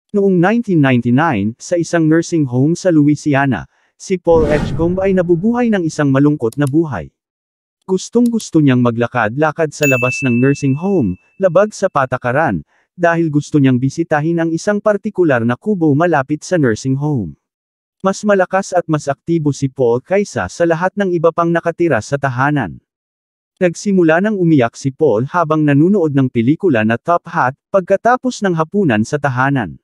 Noong 1999, sa isang nursing home sa Louisiana, si Paul Edgecombe ay nabubuhay ng isang malungkot na buhay. Gustong-gusto niyang maglakad-lakad sa labas ng nursing home, labag sa patakaran, dahil gusto niyang bisitahin ang isang partikular na kubo malapit sa nursing home. Mas malakas at mas aktibo si Paul kaysa sa lahat ng iba pang nakatira sa tahanan. Nagsimula nang umiyak si Paul habang nanunood ng pelikula na Top Hat, pagkatapos ng hapunan sa tahanan.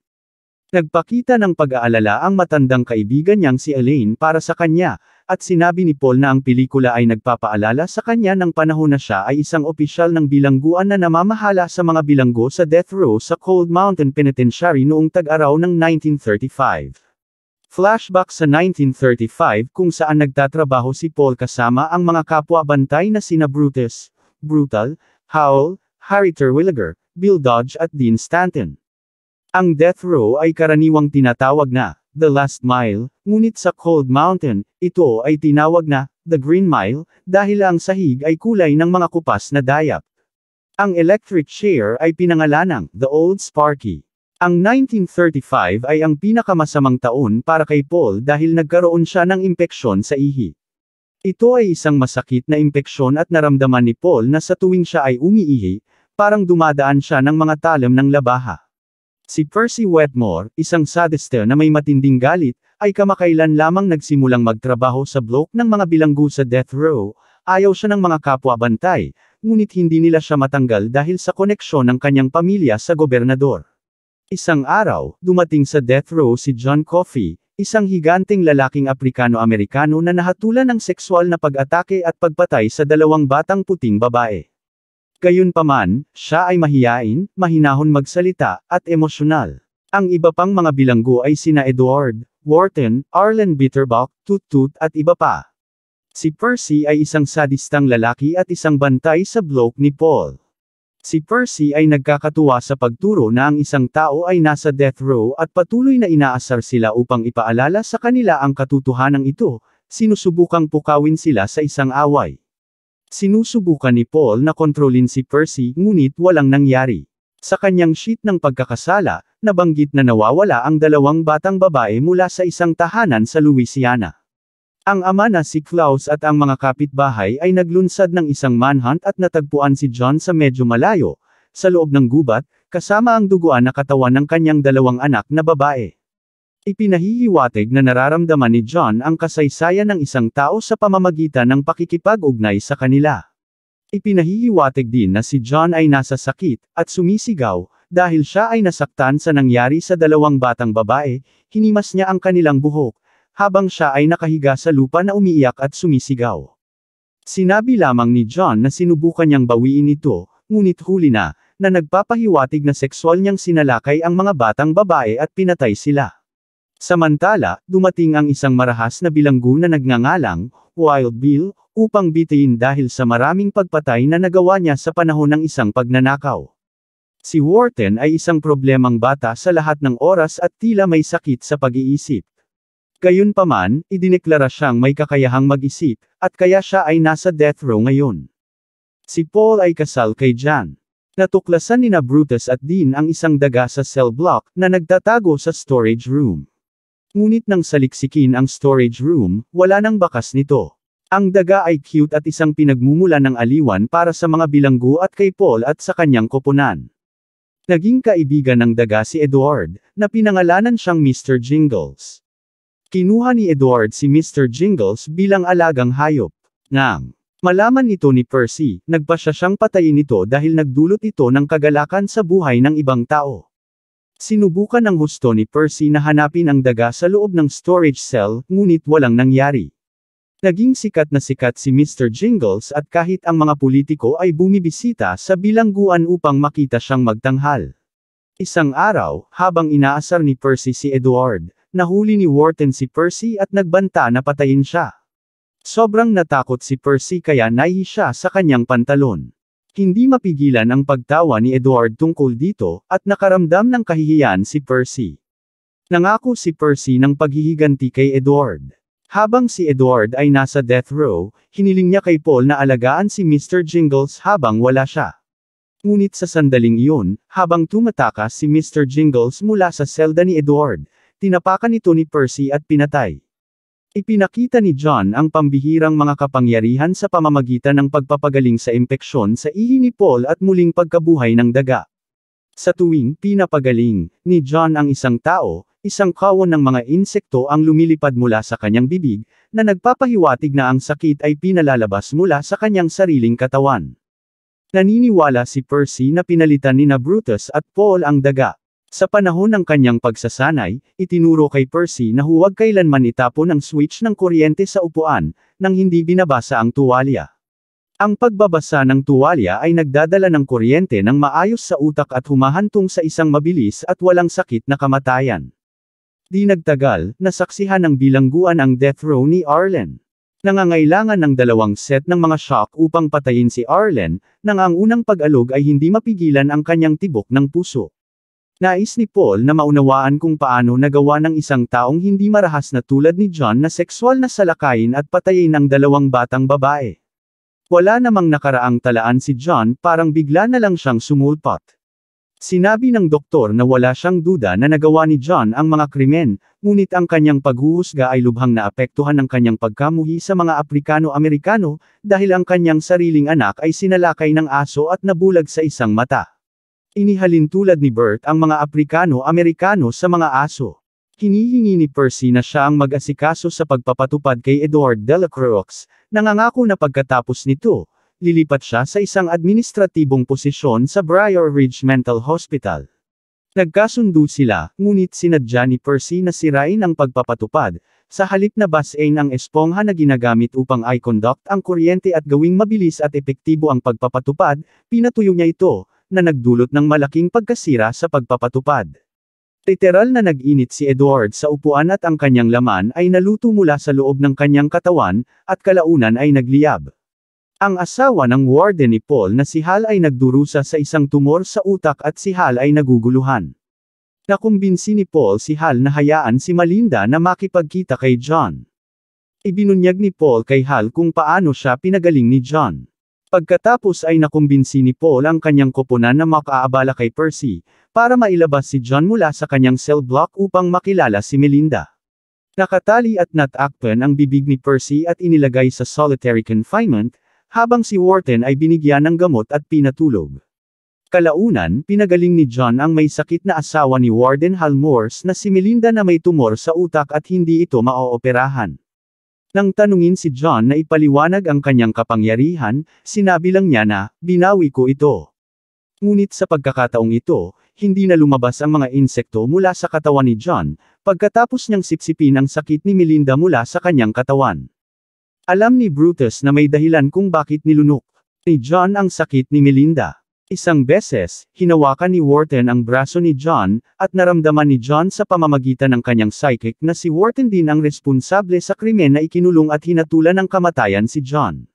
Nagpakita ng pag-aalala ang matandang kaibigan niyang si Elaine para sa kanya, at sinabi ni Paul na ang pelikula ay nagpapaalala sa kanya ng panahon na siya ay isang opisyal ng bilangguan na namamahala sa mga bilanggo sa death row sa Cold Mountain Penitentiary noong tag-araw ng 1935. Flashback sa 1935 kung saan nagtatrabaho si Paul kasama ang mga kapwa-bantay na sina Brutus, Brutal, Howell, Harry Terwilliger, Bill Dodge at Dean Stanton. Ang death row ay karaniwang tinatawag na The Last Mile, ngunit sa Cold Mountain, ito ay tinawag na The Green Mile, dahil ang sahig ay kulay ng mga kupas na dayap. Ang electric chair ay pinangalanang The Old Sparky. Ang 1935 ay ang pinakamasamang taon para kay Paul dahil nagkaroon siya ng impeksyon sa ihi. Ito ay isang masakit na impeksyon at naramdaman ni Paul na sa tuwing siya ay umiihi, parang dumadaan siya ng mga talim ng labaha. Si Percy Wetmore, isang sadista na may matinding galit, ay kamakailan lamang nagsimulang magtrabaho sa block ng mga bilanggo sa death row. Ayaw siya ng mga kapwa-bantay, ngunit hindi nila siya matanggal dahil sa koneksyon ng kanyang pamilya sa gobernador. Isang araw, dumating sa death row si John Coffey, isang higanteng lalaking Aprikano-Amerikano na nahatulan ng sexual na pag-atake at pagpatay sa dalawang batang puting babae. Gayunpaman, siya ay mahiyain, mahinahon magsalita, at emosyonal. Ang iba pang mga bilanggo ay sina Edward, Wharton, Arlen Bitterbach, Toot-Toot at iba pa. Si Percy ay isang sadistang lalaki at isang bantay sa block ni Paul. Si Percy ay nagkakatuwa sa pagturo na ang isang tao ay nasa death row at patuloy na inaasar sila upang ipaalala sa kanila ang katotohanan ito, sinusubukang pukawin sila sa isang away. Sinusubukan ni Paul na kontrolin si Percy ngunit walang nangyari. Sa kanyang sheet ng pagkakasala, nabanggit na nawawala ang dalawang batang babae mula sa isang tahanan sa Louisiana. Ang ama na si Klaus at ang mga kapitbahay ay naglunsad ng isang manhunt at natagpuan si John sa medyo malayo, sa loob ng gubat, kasama ang duguan na katawan ng kanyang dalawang anak na babae. Ipinahihiwatig na nararamdaman ni John ang kasaysayan ng isang tao sa pamamagitan ng pakikipag-ugnay sa kanila. Ipinahihiwatig din na si John ay nasa sakit, at sumisigaw, dahil siya ay nasaktan sa nangyari sa dalawang batang babae, hinimas niya ang kanilang buhok, habang siya ay nakahiga sa lupa na umiiyak at sumisigaw. Sinabi lamang ni John na sinubukan niyang bawiin ito, ngunit huli na nagpapahiwatig na sexual niyang sinalakay ang mga batang babae at pinatay sila. Samantala, dumating ang isang marahas na bilanggo na nagngangalang Wild Bill, upang bitiin dahil sa maraming pagpatay na nagawa niya sa panahon ng isang pagnanakaw. Si Wharton ay isang problemang bata sa lahat ng oras at tila may sakit sa pag-iisip. Gayunpaman, idineklara siyang may kakayahang mag-isip, at kaya siya ay nasa death row ngayon. Si Paul ay kasal kay Jan. Natuklasan nina Brutus at Dean ang isang daga sa cell block na nagtatago sa storage room. Ngunit nang saliksikin ang storage room, wala nang bakas nito. Ang daga ay cute at isang pinagmumula ng aliwan para sa mga bilanggo at kay Paul at sa kanyang koponan. Naging kaibigan ng daga si Edward, na pinangalanan siyang Mr. Jingles. Kinuha ni Edward si Mr. Jingles bilang alagang hayop. Nang malaman ito ni Percy, nagpasya siyang patayin ito dahil nagdulot ito ng kagalakan sa buhay ng ibang tao. Sinubukan ng husto ni Percy na hanapin ang daga sa loob ng storage cell, ngunit walang nangyari. Naging sikat na sikat si Mr. Jingles at kahit ang mga politiko ay bumibisita sa bilangguan upang makita siyang magtanghal. Isang araw, habang inaasar ni Percy si Edward, nahuli ni Wharton si Percy at nagbanta na patayin siya. Sobrang natakot si Percy kaya naihi siya sa kanyang pantalon. Hindi mapigilan ang pagtawa ni Edward tungkol dito, at nakaramdam ng kahihiyan si Percy. Nangako si Percy ng paghihiganti kay Edward. Habang si Edward ay nasa death row, hiniling niya kay Paul na alagaan si Mr. Jingles habang wala siya. Ngunit sa sandaling iyon, habang tumatakas si Mr. Jingles mula sa selda ni Edward, tinapakan ito ni Percy at pinatay. Ipinakita ni John ang pambihirang mga kapangyarihan sa pamamagitan ng pagpapagaling sa impeksyon sa ihi ni Paul at muling pagkabuhay ng daga. Sa tuwing pinapagaling ni John ang isang tao, isang kawon ng mga insekto ang lumilipad mula sa kanyang bibig, na nagpapahiwatig na ang sakit ay pinalalabas mula sa kanyang sariling katawan. Naniniwala si Percy na pinalitan ni Brutus at Paul ang daga. Sa panahon ng kanyang pagsasanay, itinuro kay Percy na huwag kailanman itapon ang switch ng kuryente sa upuan, nang hindi binabasa ang tuwalya. Ang pagbabasa ng tuwalya ay nagdadala ng kuryente ng maayos sa utak at humahantong sa isang mabilis at walang sakit na kamatayan. Di nagtagal, nasaksihan ng bilangguan ang death row ni Arlen. Nangangailangan ng 2 set ng mga shock upang patayin si Arlen, nang ang unang pag-alog ay hindi mapigilan ang kanyang tibok ng puso. Nais ni Paul na maunawaan kung paano nagawa ng isang taong hindi marahas na tulad ni John na sexual na salakayin at patayin ang 2 batang babae. Wala namang nakaraang talaan si John, parang bigla na lang siyang sumulpot. Sinabi ng doktor na wala siyang duda na nagawa ni John ang mga krimen, ngunit ang kanyang paghuhusga ay lubhang naapektuhan ng kanyang pagkamuhi sa mga Aprikano-Amerikano, dahil ang kanyang sariling anak ay sinalakay ng aso at nabulag sa isang mata. Inihalin tulad ni Bert ang mga Aprikano-Amerikano sa mga aso. Hinihingi ni Percy na siya ang mag-asikaso sa pagpapatupad kay Edward Delacroix, nangangako na pagkatapos nito, lilipat siya sa isang administratibong posisyon sa Briar Ridge Mental Hospital. Nagkasundo sila, ngunit sinadya ni Percy na sirain ang pagpapatupad, sa halip na basain ang espongha na ginagamit upang i-conduct ang kuryente at gawing mabilis at epektibo ang pagpapatupad, pinatuyo niya ito, na nagdulot ng malaking pagkasira sa pagpapatupad. Literal na nag-init si Edward sa upuan at ang kanyang laman ay naluto mula sa loob ng kanyang katawan, at kalaunan ay nagliyab. Ang asawa ng warden ni Paul na si Hal ay nagdurusa sa isang tumor sa utak at si Hal ay naguguluhan. Nakumbinsi ni Paul si Hal na hayaan si Melinda na makipagkita kay John. Ibinunyag ni Paul kay Hal kung paano siya pinagaling ni John. Pagkatapos ay nakumbinsi ni Paul ang kanyang koponan na makaabala kay Percy, para mailabas si John mula sa kanyang cell block upang makilala si Melinda. Nakatali at natakpan ang bibig ni Percy at inilagay sa solitary confinement, habang si Wharton ay binigyan ng gamot at pinatulog. Kalaunan, pinagaling ni John ang may sakit na asawa ni Warden Hal Morse na si Melinda na may tumor sa utak at hindi ito maooperahan. Nang tanungin si John na ipaliwanag ang kanyang kapangyarihan, sinabi lang niya na, binawi ko ito. Ngunit sa pagkakataong ito, hindi na lumabas ang mga insekto mula sa katawan ni John, pagkatapos niyang sipsipin ang sakit ni Melinda mula sa kanyang katawan. Alam ni Brutus na may dahilan kung bakit nilunok ni John ang sakit ni Melinda. Isang beses, hinawakan ni Wharton ang braso ni John, at naramdaman ni John sa pamamagitan ng kanyang psychic na si Wharton din ang responsable sa krimen na ikinulong at hinatulan ng kamatayan si John.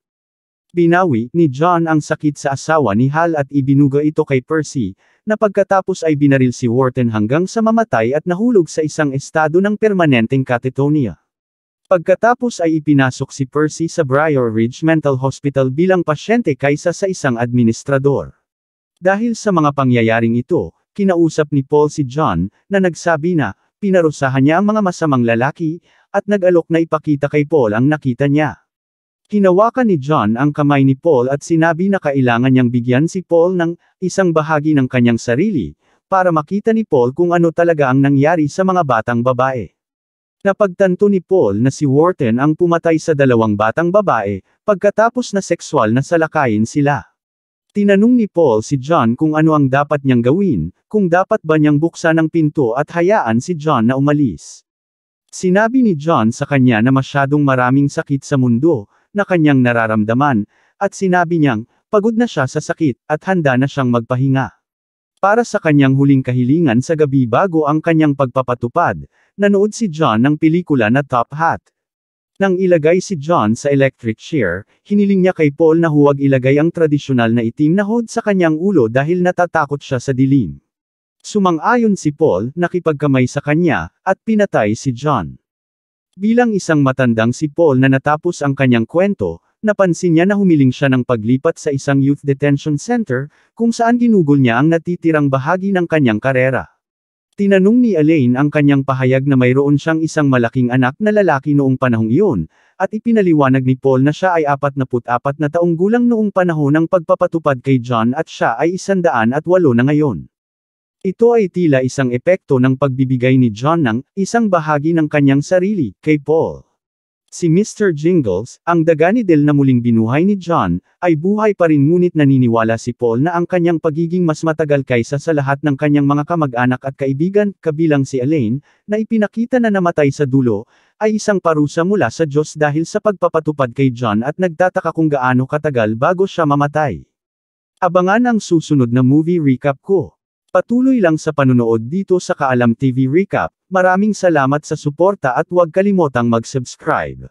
Binawi ni John ang sakit sa asawa ni Hal at ibinuga ito kay Percy, na pagkatapos ay binaril si Wharton hanggang sa mamatay at nahulog sa isang estado ng permanenteng catatonia. Pagkatapos ay ipinasok si Percy sa Briar Ridge Mental Hospital bilang pasyente kaysa sa isang administrador. Dahil sa mga pangyayaring ito, kinausap ni Paul si John, na nagsabi na, pinarusahan niya ang mga masamang lalaki, at nag-alok na ipakita kay Paul ang nakita niya. Hinawakan ni John ang kamay ni Paul at sinabi na kailangan niyang bigyan si Paul ng isang bahagi ng kanyang sarili, para makita ni Paul kung ano talaga ang nangyari sa mga batang babae. Napagtanto ni Paul na si Wharton ang pumatay sa 2 batang babae, pagkatapos na sexual na salakayin sila. Tinanong ni Paul si John kung ano ang dapat niyang gawin, kung dapat ba niyang buksan ang pinto at hayaan si John na umalis. Sinabi ni John sa kanya na masyadong maraming sakit sa mundo, na kanyang nararamdaman, at sinabi niyang, pagod na siya sa sakit, at handa na siyang magpahinga. Para sa kanyang huling kahilingan sa gabi bago ang kanyang pagpapatupad, nanood si John ng pelikula na Top Hat. Nang ilagay si John sa electric chair, hiniling niya kay Paul na huwag ilagay ang tradisyonal na itim na hood sa kanyang ulo dahil natatakot siya sa dilim. Sumang-ayon si Paul, nakipagkamay sa kanya, at pinatay si John. Bilang isang matandang si Paul na natapos ang kanyang kwento, Napansin niya na humiling siya ng paglipat sa isang youth detention center, kung saan ginugol niya ang natitirang bahagi ng kanyang karera. Tinanong ni Elaine ang kanyang pahayag na mayroon siyang isang malaking anak na lalaki noong panahong iyon, at ipinaliwanag ni Paul na siya ay 44 na taong gulang noong panahon ng pagpapatupad kay John at siya ay 108 na ngayon. Ito ay tila isang epekto ng pagbibigay ni John ng isang bahagi ng kanyang sarili kay Paul. Si Mr. Jingles, ang daganidel na muling binuhay ni John, ay buhay pa rin ngunit naniniwala si Paul na ang kanyang pagiging mas matagal kaysa sa lahat ng kanyang mga kamag-anak at kaibigan, kabilang si Elaine, na ipinakita na namatay sa dulo, ay isang parusa mula sa Diyos dahil sa pagpapatupad kay John at nagtataka kung gaano katagal bago siya mamatay. Abangan ang susunod na movie recap ko. Patuloy lang sa panunood dito sa Kaalam TV Recap, maraming salamat sa suporta at huwag kalimotang mag-subscribe.